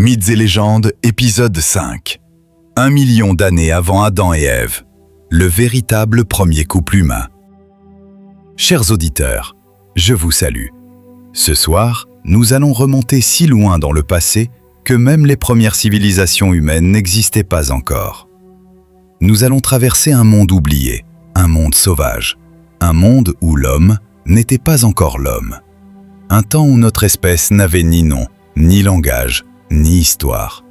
Mythes et légendes, épisode 5. 1 million d'années avant Adam et Ève, le véritable premier couple humain. Chers auditeurs, je vous salue. Ce soir, nous allons remonter si loin dans le passé que même les premières civilisations humaines n'existaient pas encore. Nous allons traverser un monde oublié, un monde sauvage, un monde où l'homme n'était pas encore l'homme. Un temps où notre espèce n'avait ni nom, ni langage, ni histoire.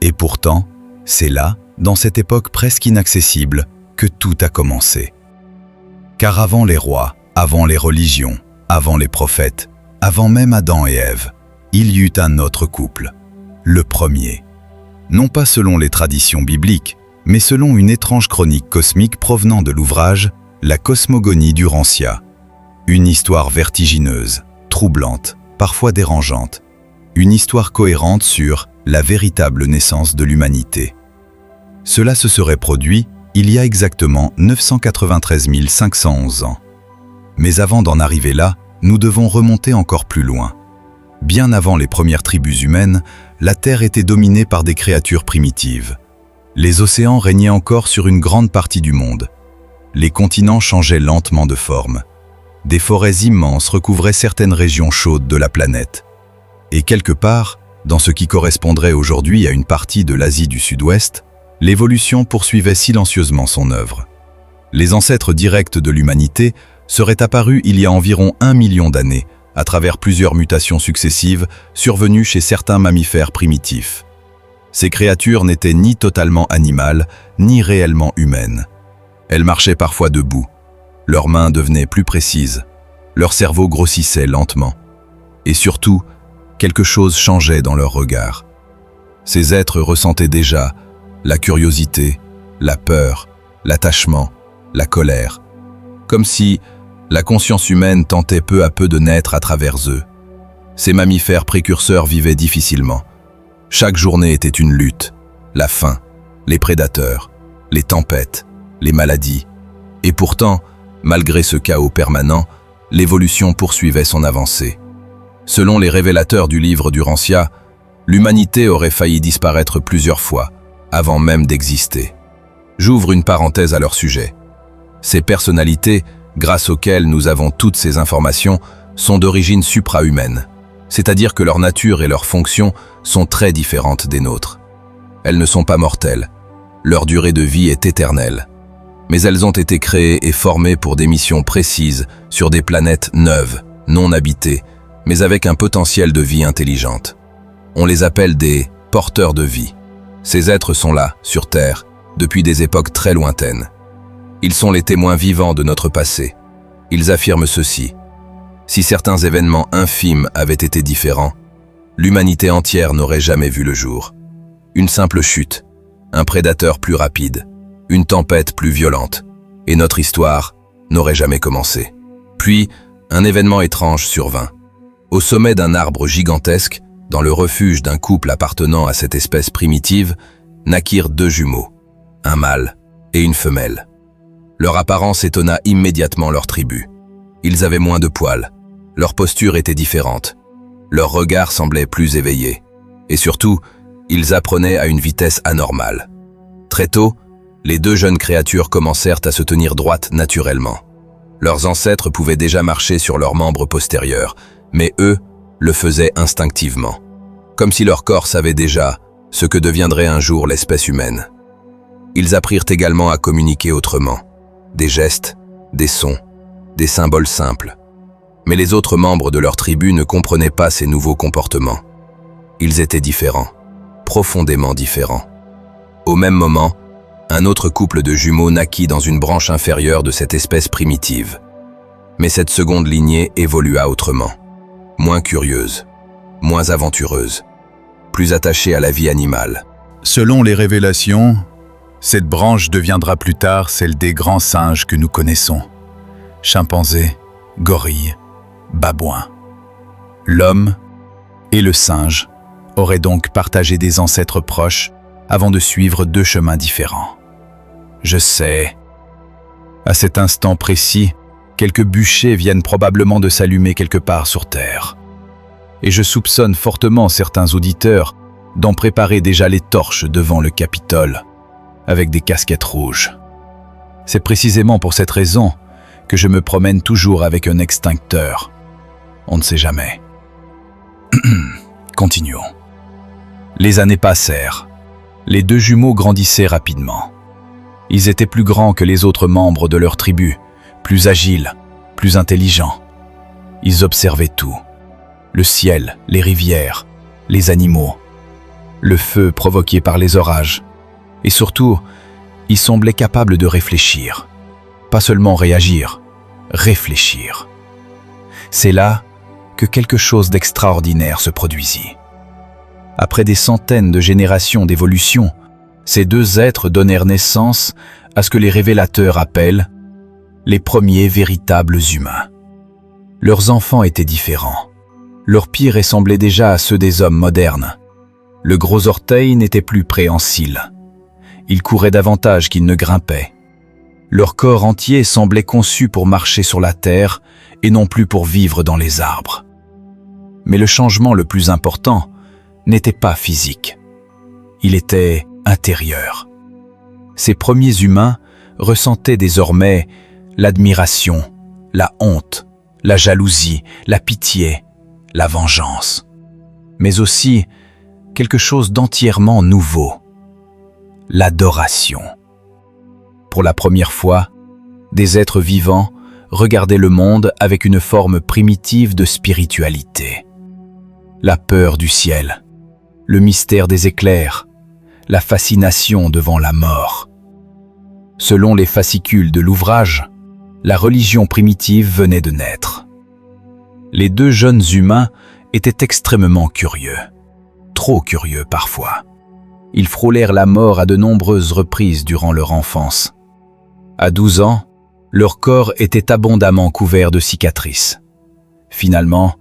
Et pourtant, c'est là, dans cette époque presque inaccessible, que tout a commencé. Car avant les rois, avant les religions, avant les prophètes, avant même Adam et Ève, il y eut un autre couple, le premier. Non pas selon les traditions bibliques, mais selon une étrange chronique cosmique provenant de l'ouvrage « La cosmogonie d'Urantia ». Une histoire vertigineuse, troublante, parfois dérangeante. Une histoire cohérente sur la véritable naissance de l'humanité. Cela se serait produit il y a exactement 993 511 ans. Mais avant d'en arriver là, nous devons remonter encore plus loin. Bien avant les premières tribus humaines, la Terre était dominée par des créatures primitives. Les océans régnaient encore sur une grande partie du monde. Les continents changeaient lentement de forme. Des forêts immenses recouvraient certaines régions chaudes de la planète. Et quelque part, dans ce qui correspondrait aujourd'hui à une partie de l'Asie du Sud-Ouest, l'évolution poursuivait silencieusement son œuvre. Les ancêtres directs de l'humanité seraient apparus il y a environ 1 million d'années, à travers plusieurs mutations successives survenues chez certains mammifères primitifs. Ces créatures n'étaient ni totalement animales, ni réellement humaines. Elles marchaient parfois debout. Leurs mains devenaient plus précises. Leur cerveau grossissait lentement. Et surtout, quelque chose changeait dans leur regard. Ces êtres ressentaient déjà la curiosité, la peur, l'attachement, la colère. Comme si la conscience humaine tentait peu à peu de naître à travers eux. Ces mammifères précurseurs vivaient difficilement. Chaque journée était une lutte. La faim, les prédateurs, les tempêtes, les maladies. Et pourtant, malgré ce chaos permanent, l'évolution poursuivait son avancée. Selon les révélateurs du livre d'Urantia, l'humanité aurait failli disparaître plusieurs fois, avant même d'exister. J'ouvre une parenthèse à leur sujet. Ces personnalités, grâce auxquelles nous avons toutes ces informations, sont d'origine supra-humaine, c'est-à-dire que leur nature et leurs fonctions sont très différentes des nôtres. Elles ne sont pas mortelles, leur durée de vie est éternelle. Mais elles ont été créées et formées pour des missions précises sur des planètes neuves, non habitées, mais avec un potentiel de vie intelligente. On les appelle des porteurs de vie. Ces êtres sont là, sur Terre, depuis des époques très lointaines. Ils sont les témoins vivants de notre passé. Ils affirment ceci. Si certains événements infimes avaient été différents, l'humanité entière n'aurait jamais vu le jour. Une simple chute, un prédateur plus rapide, une tempête plus violente, et notre histoire n'aurait jamais commencé. Puis, un événement étrange survint. Au sommet d'un arbre gigantesque, dans le refuge d'un couple appartenant à cette espèce primitive, naquirent 2 jumeaux, un mâle et une femelle. Leur apparence étonna immédiatement leur tribu. Ils avaient moins de poils, leur posture était différente, leur regard semblait plus éveillé, et surtout, ils apprenaient à une vitesse anormale. Très tôt, les 2 jeunes créatures commencèrent à se tenir droites naturellement. Leurs ancêtres pouvaient déjà marcher sur leurs membres postérieurs, mais eux le faisaient instinctivement, comme si leur corps savait déjà ce que deviendrait un jour l'espèce humaine. Ils apprirent également à communiquer autrement, des gestes, des sons, des symboles simples. Mais les autres membres de leur tribu ne comprenaient pas ces nouveaux comportements. Ils étaient différents, profondément différents. Au même moment, un autre couple de jumeaux naquit dans une branche inférieure de cette espèce primitive. Mais cette seconde lignée évolua autrement. Moins curieuse, moins aventureuse, plus attachée à la vie animale. Selon les révélations, cette branche deviendra plus tard celle des grands singes que nous connaissons. Chimpanzés, gorilles, babouins. L'homme et le singe auraient donc partagé des ancêtres proches avant de suivre 2 chemins différents. Je sais. À cet instant précis, quelques bûchers viennent probablement de s'allumer quelque part sur Terre. Et je soupçonne fortement certains auditeurs d'en préparer déjà les torches devant le Capitole, avec des casquettes rouges. C'est précisément pour cette raison que je me promène toujours avec un extincteur. On ne sait jamais. Continuons. Les années passèrent. Les deux jumeaux grandissaient rapidement. Ils étaient plus grands que les autres membres de leur tribu, plus agiles, plus intelligents. Ils observaient tout. Le ciel, les rivières, les animaux, le feu provoqué par les orages. Et surtout, ils semblaient capables de réfléchir. Pas seulement réagir, réfléchir. C'est là que quelque chose d'extraordinaire se produisit. Après des centaines de générations d'évolution, ces deux êtres donnèrent naissance à ce que les révélateurs appellent les premiers véritables humains. Leurs enfants étaient différents. Leur pied ressemblait déjà à ceux des hommes modernes. Le gros orteil n'était plus préhensile. Ils couraient davantage qu'ils ne grimpaient. Leur corps entier semblait conçu pour marcher sur la terre et non plus pour vivre dans les arbres. Mais le changement le plus important n'était pas physique. Il était intérieur. Ces premiers humains ressentaient désormais l'admiration, la honte, la jalousie, la pitié, la vengeance, mais aussi quelque chose d'entièrement nouveau, l'adoration. Pour la première fois, des êtres vivants regardaient le monde avec une forme primitive de spiritualité. La peur du ciel, le mystère des éclairs, la fascination devant la mort. Selon les fascicules de l'ouvrage, la religion primitive venait de naître. Les deux jeunes humains étaient extrêmement curieux, trop curieux parfois. Ils frôlèrent la mort à de nombreuses reprises durant leur enfance. À 12 ans, leur corps était abondamment couvert de cicatrices. Finalement,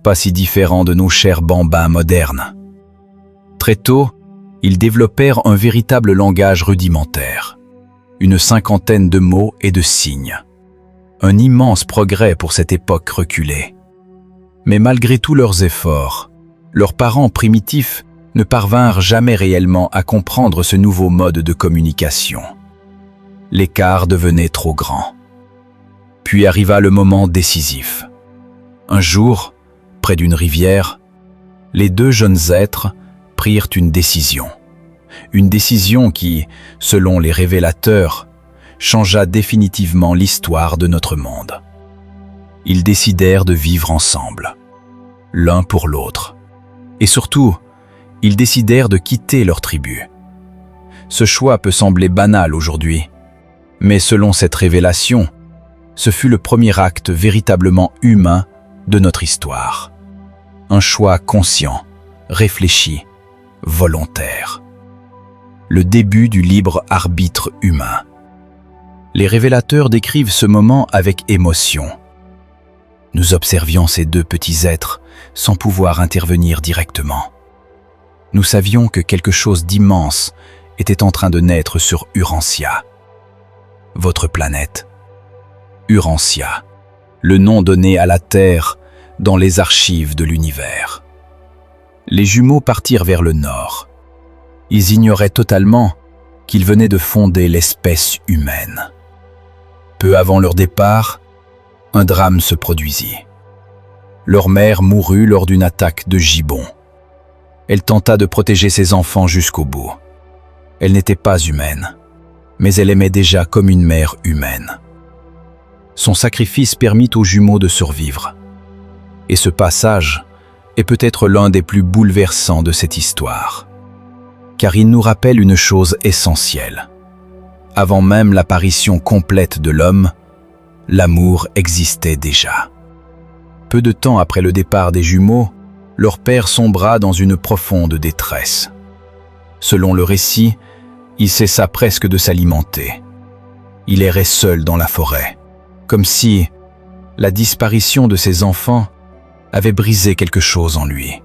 pas si différent de nos chers bambins modernes. Très tôt, ils développèrent un véritable langage rudimentaire, une cinquantaine de mots et de signes. Un immense progrès pour cette époque reculée. Mais malgré tous leurs efforts, leurs parents primitifs ne parvinrent jamais réellement à comprendre ce nouveau mode de communication. L'écart devenait trop grand. Puis arriva le moment décisif. Un jour, près d'une rivière, les deux jeunes êtres prirent une décision. Une décision qui, selon les révélateurs, changea définitivement l'histoire de notre monde. Ils décidèrent de vivre ensemble, l'un pour l'autre. Et surtout, ils décidèrent de quitter leur tribu. Ce choix peut sembler banal aujourd'hui, mais selon cette révélation, ce fut le premier acte véritablement humain de notre histoire. Un choix conscient, réfléchi, volontaire. Le début du libre arbitre humain. Les révélateurs décrivent ce moment avec émotion. Nous observions ces deux petits êtres sans pouvoir intervenir directement. Nous savions que quelque chose d'immense était en train de naître sur Urantia. Votre planète. Urantia, le nom donné à la Terre dans les archives de l'univers. Les jumeaux partirent vers le nord. Ils ignoraient totalement qu'ils venaient de fonder l'espèce humaine. Peu avant leur départ, un drame se produisit. Leur mère mourut lors d'une attaque de gibbon. Elle tenta de protéger ses enfants jusqu'au bout. Elle n'était pas humaine, mais elle aimait déjà comme une mère humaine. Son sacrifice permit aux jumeaux de survivre. Et ce passage est peut-être l'un des plus bouleversants de cette histoire. Car il nous rappelle une chose essentielle. Avant même l'apparition complète de l'homme, l'amour existait déjà. Peu de temps après le départ des jumeaux, leur père sombra dans une profonde détresse. Selon le récit, il cessa presque de s'alimenter. Il errait seul dans la forêt, comme si la disparition de ses enfants avait brisé quelque chose en lui.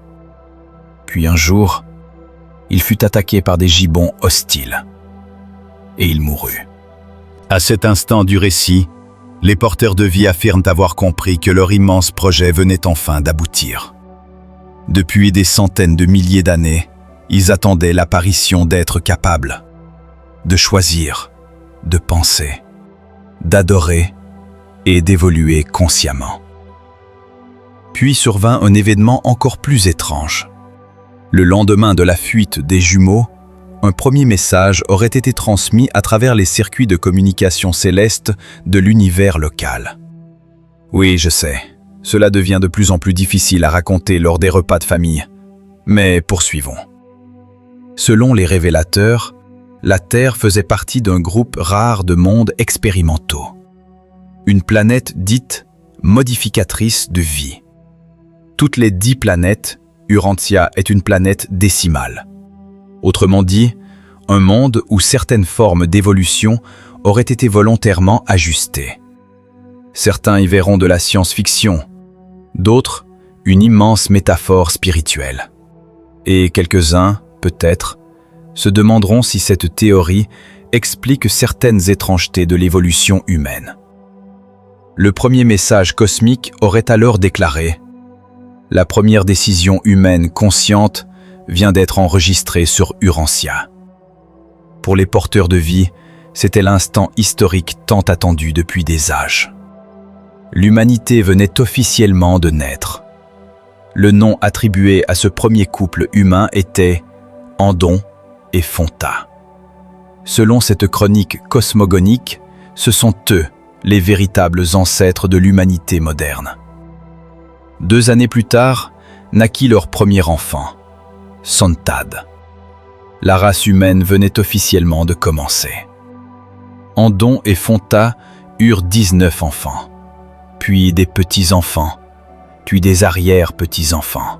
Puis un jour, il fut attaqué par des gibbons hostiles. Et il mourut. À cet instant du récit, les porteurs de vie affirment avoir compris que leur immense projet venait enfin d'aboutir. Depuis des centaines de milliers d'années, Ils attendaient l'apparition d'êtres capables de choisir, de penser, d'adorer et d'évoluer consciemment. Puis survint un événement encore plus étrange. Le lendemain de la fuite des jumeaux, un premier message aurait été transmis à travers les circuits de communication céleste de l'univers local. Oui, je sais, cela devient de plus en plus difficile à raconter lors des repas de famille, mais poursuivons. Selon les révélateurs, la Terre faisait partie d'un groupe rare de mondes expérimentaux. Une planète dite modificatrice de vie. Toutes les 10 planètes, Urantia est une planète décimale. Autrement dit, un monde où certaines formes d'évolution auraient été volontairement ajustées. Certains y verront de la science-fiction, d'autres une immense métaphore spirituelle. Et quelques-uns, peut-être, se demanderont si cette théorie explique certaines étrangetés de l'évolution humaine. Le premier message cosmique aurait alors déclaré « La première décision humaine consciente vient d'être enregistrée sur Urantia ». Pour les porteurs de vie, c'était l'instant historique tant attendu depuis des âges. L'humanité venait officiellement de naître. Le nom attribué à ce premier couple humain était Andon et Fonta. Selon cette chronique cosmogonique, ce sont eux les véritables ancêtres de l'humanité moderne. 2 années plus tard, naquit leur premier enfant, Sontad. La race humaine venait officiellement de commencer. Andon et Fonta eurent 19 enfants, puis des petits-enfants, puis des arrière-petits-enfants.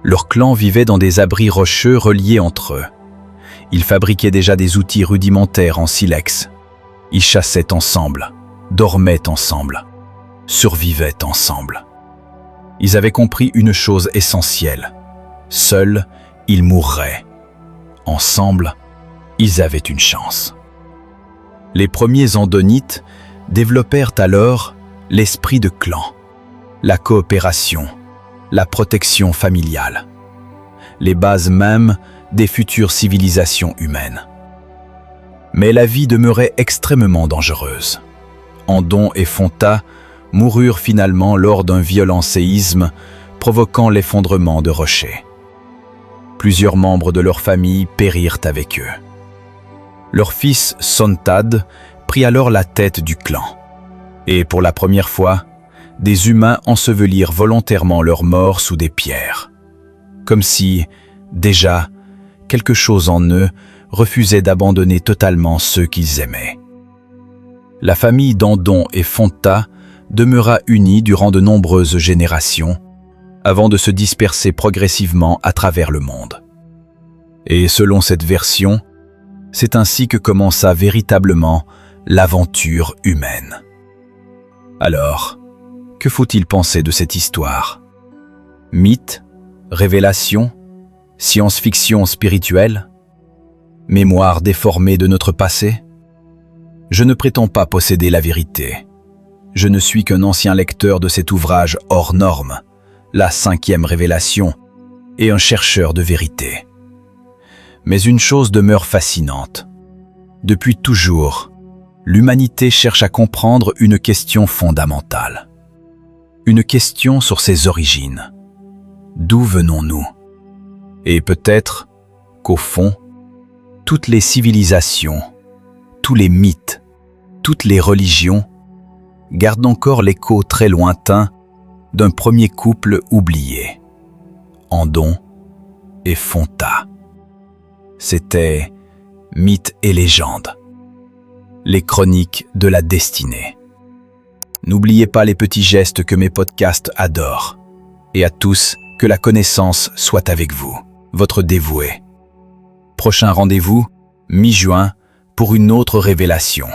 Leur clan vivait dans des abris rocheux reliés entre eux. Ils fabriquaient déjà des outils rudimentaires en silex. Ils chassaient ensemble, dormaient ensemble, survivaient ensemble. Ils avaient compris une chose essentielle. Seuls, ils mourraient. Ensemble, ils avaient une chance. Les premiers andonites développèrent alors l'esprit de clan, la coopération, la protection familiale, les bases mêmes des futures civilisations humaines. Mais la vie demeurait extrêmement dangereuse. Andon et Fonta moururent finalement lors d'un violent séisme provoquant l'effondrement de rochers. Plusieurs membres de leur famille périrent avec eux. Leur fils Sontad prit alors la tête du clan. Et pour la première fois, des humains ensevelirent volontairement leurs morts sous des pierres. Comme si, déjà, quelque chose en eux refusait d'abandonner totalement ceux qu'ils aimaient. La famille d'Andon et Fonta demeura unie durant de nombreuses générations, avant de se disperser progressivement à travers le monde. Et selon cette version, c'est ainsi que commença véritablement l'aventure humaine. Alors, que faut-il penser de cette histoire? Mythe, révélation, science-fiction spirituelle, mémoire déformée de notre passé? Je ne prétends pas posséder la vérité. Je ne suis qu'un ancien lecteur de cet ouvrage hors norme, la 5e révélation, et un chercheur de vérité. Mais une chose demeure fascinante. Depuis toujours, l'humanité cherche à comprendre une question fondamentale. Une question sur ses origines. D'où venons-nous? Et peut-être qu'au fond, toutes les civilisations, tous les mythes, toutes les religions gardent encore l'écho très lointain d'un premier couple oublié, Andon et Fonta. C'était mythes et légendes, les chroniques de la destinée. N'oubliez pas les petits gestes que mes podcasts adorent. Et à tous, que la connaissance soit avec vous, votre dévoué. Prochain rendez-vous, mi-juin, pour une autre révélation.